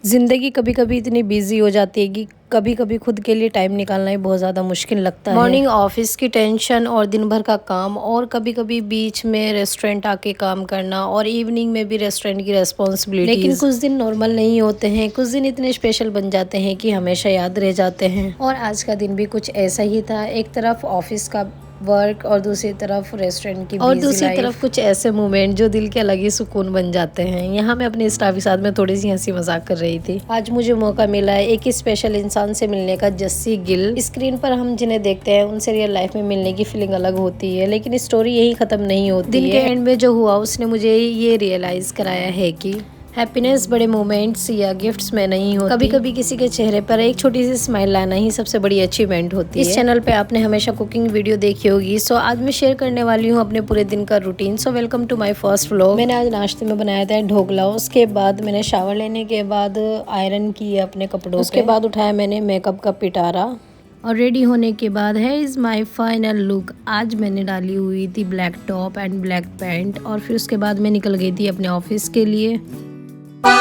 ज़िंदगी कभी कभी इतनी बिजी हो जाती है कि कभी कभी खुद के लिए टाइम निकालना ही बहुत ज़्यादा मुश्किल लगता है। मॉर्निंग ऑफिस की टेंशन और दिन भर का काम और कभी कभी बीच में रेस्टोरेंट आके काम करना और इवनिंग में भी रेस्टोरेंट की रेस्पॉन्सिबिलिटीज। लेकिन कुछ दिन नॉर्मल नहीं होते हैं, कुछ दिन इतने स्पेशल बन जाते हैं कि हमेशा याद रह जाते हैं। और आज का दिन भी कुछ ऐसा ही था। एक तरफ ऑफिस का वर्क और दूसरी तरफ रेस्टोरेंट की और दूसरी तरफ कुछ ऐसे मोमेंट जो दिल के अलग ही सुकून बन जाते हैं। यहाँ मैं अपने स्टाफ के साथ में थोड़ी सी हंसी मजाक कर रही थी। आज मुझे मौका मिला है एक स्पेशल इंसान से मिलने का, जस्सी गिल। स्क्रीन पर हम जिन्हें देखते हैं उनसे रियल लाइफ में मिलने की फीलिंग अलग होती है, लेकिन स्टोरी यही खत्म नहीं होती। दिन के एंड में जो हुआ उसने मुझे ये रियलाइज कराया है कि हैप्पीनेस बड़े मोमेंट्स या गिफ्ट्स में नहीं होती। कभी कभी किसी के चेहरे पर एक छोटी सी स्माइल लाना ही सबसे बड़ी अचीवमेंट होती है। इस चैनल पे आपने हमेशा कुकिंग वीडियो देखी होगी, सो आज मैं शेयर करने वाली हूँ अपने पूरे दिन का routine. So welcome to my first vlog. मैंने आज नाश्ते में बनाया था ढोकला। उसके बाद मैंने शावर लेने के बाद आयरन किया अपने कपड़ों। उसके बाद उठाया मैंने मेकअप का पिटारा और रेडी होने के बाद है इज़ माई फाइनल लुक। आज मैंने डाली हुई थी black top and black pant और फिर उसके बाद मैं निकल गई थी अपने ऑफिस के लिए। और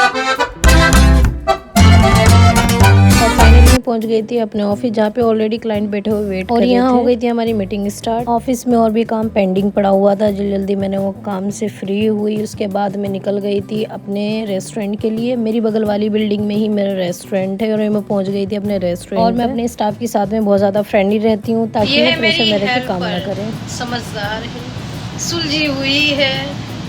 फाइनली पहुंच गई थी अपने ऑफिस, जहाँ पे ऑलरेडी क्लाइंट बैठे हुए वेट कर रहे थे। और यहाँ हो गई थी हमारी मीटिंग स्टार्ट। ऑफिस में और भी काम पेंडिंग पड़ा हुआ था, जल्दी जल्दी मैंने वो काम से फ्री हुई। उसके बाद मैं निकल गई थी अपने रेस्टोरेंट के लिए। मेरी बगल वाली बिल्डिंग में ही मेरा रेस्टोरेंट है और मैं पहुंच गई थी अपने रेस्टोरेंट। और मैं अपने स्टाफ के साथ में बहुत ज्यादा फ्रेंडली रहती हूँ ताकि वो प्रेशर मेरे पे काम ना करें। समझदार है, सुलझी हुई है,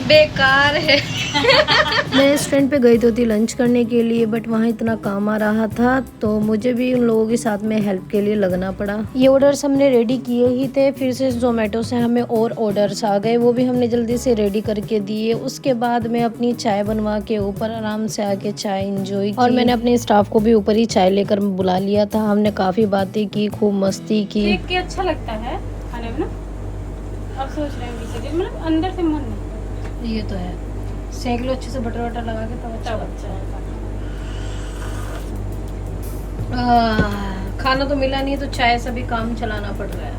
बेकार है। मैं रेस्टोरेंट पे गई तो थी लंच करने के लिए, बट वहाँ इतना काम आ रहा था तो मुझे भी उन लोगों के साथ में हेल्प के लिए लगना पड़ा। ये ऑर्डर्स हमने रेडी किए ही थे, फिर से जोमेटो से हमें और ऑर्डर्स आ गए, वो भी हमने जल्दी से रेडी करके दिए। उसके बाद मैं अपनी चाय बनवा के ऊपर आराम से आके चाय इंजॉय की। और मैंने अपने स्टाफ को भी ऊपर ही चाय लेकर बुला लिया था। हमने काफी बातें की, खूब मस्ती की। देख के अच्छा लगता है खाने में ना। अब सोच रहे हैं मतलब अंदर से मन नहीं। ये तो है, सेंक लो अच्छे से बटर वटर लगा के, तब अच्छा लगता है। खाना तो मिला नहीं तो चाय से भी काम चलाना पड़ रहा है।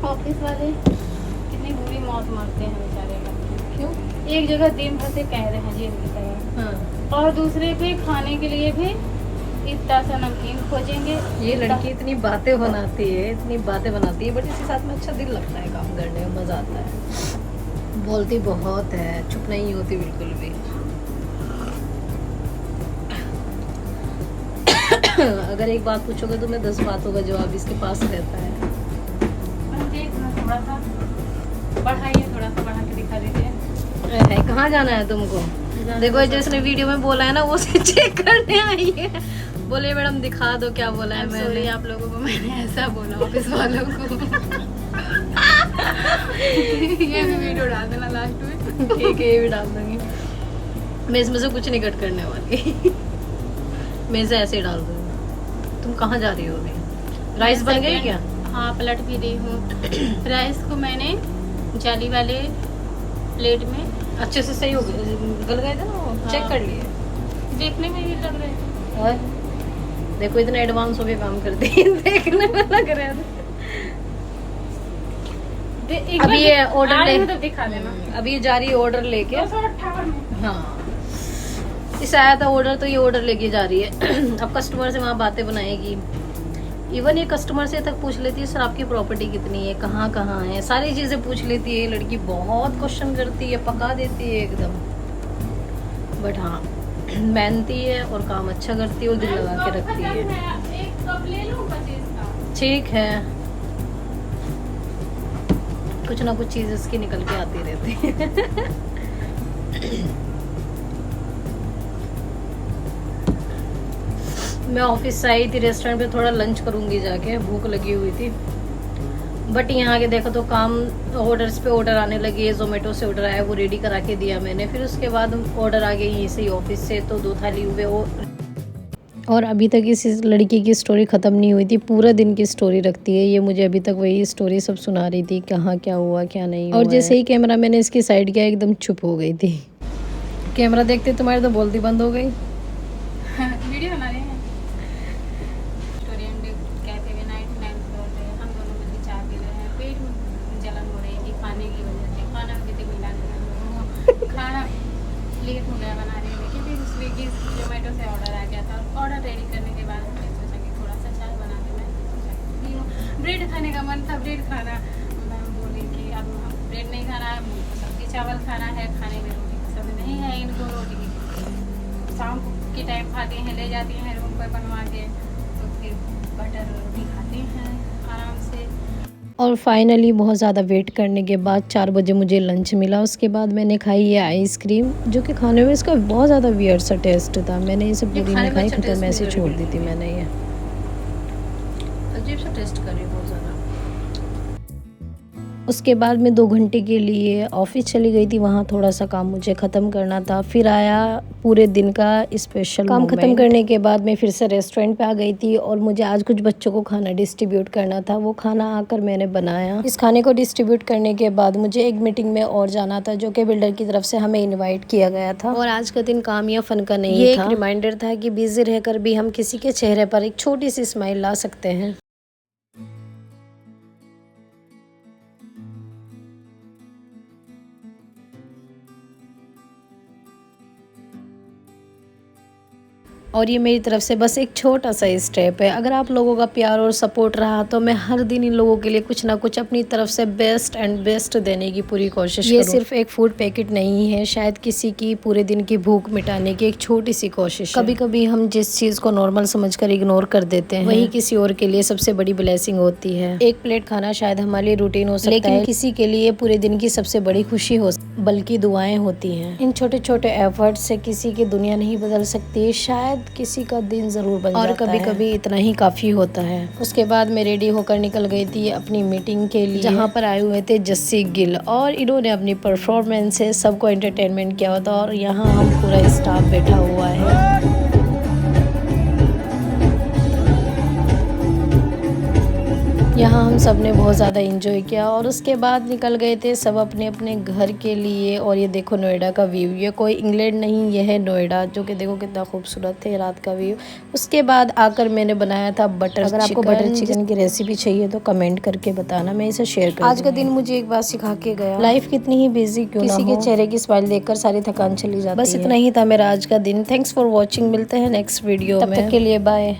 ऑफिस वाले कितनी बुरी मौत मारते हैं बेचारे का। क्यों? एक जगह दिन भर से कह रहे हैं जेल की तरह, हाँ। और दूसरे पे खाने के लिए भी इतना सा नमकीन खोजेंगे। ये लड़की इतनी बातें बनाती है, इतनी बातें बनाती है, बट इसके साथ में अच्छा दिल लगता है, काम करने में मजा आता है। बोलती बहुत है, चुप नहीं होती बिल्कुल भी। अगर एक बात पूछोगे तो मैं 10 बातों का जवाब इसके पास रहता है। थोड़ा सा बढ़ाइए, थोड़ा सा बढ़ा के दिखा दीजिए। कहाँ जाना है तुमको? देखो जिसने वीडियो में बोला है ना वो से चेक करने आई है। बोले मैडम दिखा दो क्या बोला है मैंने। आप लोगों को मैंने ऐसा बोला ऑफिस वालों को। ये भी वीडियो डाल देना लास्ट में। ठीक है, ये भी डाल दूंगी। मैं इसमें से कुछ नहीं कट करने वाली। मैं इसे ऐसे ही डाल दूंगी। तुम कहाँ जा रही हो अभी? राइस बन गई क्या? हाँ, पलट भी रही हूँ। राइस को मैंने जाली वाले प्लेट में अच्छे से सही हो गए, गल गए थे ना वो। हाँ। चेक कर लिए? देखने में ये लग रहे थे। और देखो इतना एडवांस हो के काम करते हैं। देखने में लग रहा है। अभी ये ऑर्डर ले तो दिखा देना। अभी ये जा रही है ऑर्डर लेके। 258 में। हाँ, इस आया था ऑर्डर तो ये ऑर्डर लेके जा रही है। अब कस्टमर से वहाँ बातें बनाएगी। इवन ये कस्टमर से तक पूछ लेती है सर आपकी प्रॉपर्टी कितनी है, कहाँ कहाँ है, सारी चीजें पूछ लेती है। लड़की बहुत क्वेश्चन करती है, पका देती है एकदम। बट हाँ, मेहनती है और काम अच्छा करती है और दिल लगा के रखती है। एक कप ले लूं 25 का? ठीक है, कुछ ना कुछ चीज इसकी निकल के आती रहती है। मैं ऑफिस से आई थी, रेस्टोरेंट पे थोड़ा लंच करूंगी जाके, भूख लगी हुई थी। बट यहाँ आके देखो तो काम ऑर्डर्स पे ऑर्डर आने लगे। जोमेटो से ऑर्डर आया, वो रेडी करा के दिया मैंने। फिर उसके बाद ऑर्डर आ गए यहीं से ऑफिस से, तो 2 थाली हुए। और अभी तक इस लड़की की स्टोरी ख़त्म नहीं हुई थी, पूरा दिन की स्टोरी रखती है ये। मुझे अभी तक वही स्टोरी सब सुना रही थी, कहाँ क्या हुआ क्या नहीं हुआ। और जैसे ही कैमरा मैंने इसकी साइड किया एकदम चुप हो गई थी। कैमरा देखते तुम्हारी तो बोलती बंद हो गई। वीडियो बना रहे हैं। रेस्टोरेंट कैफे में 99 फ्लोर पे हम दोनों मिलकर चाय पी रहे हैं। पेट में जलन हो रही थी खाने की वजह से। खाना भी तक मिला नहीं। खाना लेट हो गया बनाने में, क्योंकि स्विगी ऑर्डर रेडी करने के बाद मैंने सोचा कि थोड़ा सा चाय बना के मैं सोचा कि पी लूं। ब्रेड खाने का मन था, ब्रेड खाना। मैम बोली कि अब ब्रेड नहीं खाना है, सब्जी चावल खाना है, खाने में रोटी पसंद नहीं है इनको। रोटी शाम के टाइम खाती हैं, ले जाती हैं रूम पर बनवा के, तो फिर बटर रोटी खाती हैं आराम से। और फाइनली बहुत ज़्यादा वेट करने के बाद 4 बजे मुझे लंच मिला। उसके बाद मैंने खाई ये आइसक्रीम, जो कि खाने में इसका बहुत ज़्यादा वियर्ड सा टेस्ट था। मैंने इसे पूरी नहीं खाई, खत्म ऐसे छोड़ दी थी मैंने। ये अजीब सा टेस्ट कर रही है बहुत ज़्यादा। उसके बाद मैं 2 घंटे के लिए ऑफिस चली गई थी। वहाँ थोड़ा सा काम मुझे ख़त्म करना था। फिर आया पूरे दिन का स्पेशल काम ख़त्म करने के बाद मैं फिर से रेस्टोरेंट पे आ गई थी और मुझे आज कुछ बच्चों को खाना डिस्ट्रीब्यूट करना था। वो खाना आकर मैंने बनाया। इस खाने को डिस्ट्रीब्यूट करने के बाद मुझे एक मीटिंग में और जाना था, जो कि बिल्डर की तरफ से हमें इन्वाइट किया गया था। और आज का दिन काम या फन का नहीं था। ये एक रिमाइंडर था कि बिजी रहकर भी हम किसी के चेहरे पर एक छोटी सी स्माइल ला सकते हैं। और ये मेरी तरफ से बस एक छोटा सा स्टेप है। अगर आप लोगों का प्यार और सपोर्ट रहा तो मैं हर दिन इन लोगों के लिए कुछ ना कुछ अपनी तरफ से बेस्ट एंड बेस्ट देने की पूरी कोशिश करूँ। ये सिर्फ एक फूड पैकेट नहीं है, शायद किसी की पूरे दिन की भूख मिटाने की एक छोटी सी कोशिश। कभी कभी हम जिस चीज़ को नॉर्मल समझकर इग्नोर कर देते हैं, वही किसी और के लिए सबसे बड़ी ब्लेसिंग होती है। एक प्लेट खाना शायद हमारे लिए रूटीन हो सकता है, लेकिन किसी के लिए पूरे दिन की सबसे बड़ी खुशी हो, बल्कि दुआएं होती हैं। इन छोटे छोटे एफर्ट से किसी की दुनिया नहीं बदल सकती, शायद किसी का दिन जरूर बन जाता है। और कभी कभी इतना ही काफी होता है। उसके बाद मैं रेडी होकर निकल गई थी अपनी मीटिंग के लिए, जहाँ पर आए हुए थे जस्सी गिल, और इन्होंने अपनी परफॉर्मेंस से सबको एंटरटेनमेंट किया होता। और यहाँ हम पूरा स्टाफ बैठा हुआ है। यहाँ हम सब ने बहुत ज़्यादा एंजॉय किया और उसके बाद निकल गए थे सब अपने अपने घर के लिए। और ये देखो नोएडा का व्यू, ये कोई इंग्लैंड नहीं, ये है नोएडा, जो कि देखो कितना खूबसूरत है रात का व्यू। उसके बाद आकर मैंने बनाया था बटर चिकन। अगर आपको बटर चिकन की रेसिपी चाहिए तो कमेंट करके बताना, मैं इसे शेयर करूँगी। आज का दिन मुझे एक बात सिखा के गया, लाइफ कितनी ही बिजी क्यों ना हो, किसी के चेहरे की स्माइल देखकर सारी थकान चली जाती है। बस इतना ही था मेरा आज का दिन। थैंक्स फॉर वॉचिंग, मिलते हैं नेक्स्ट वीडियो में, तब तक के लिए बाय।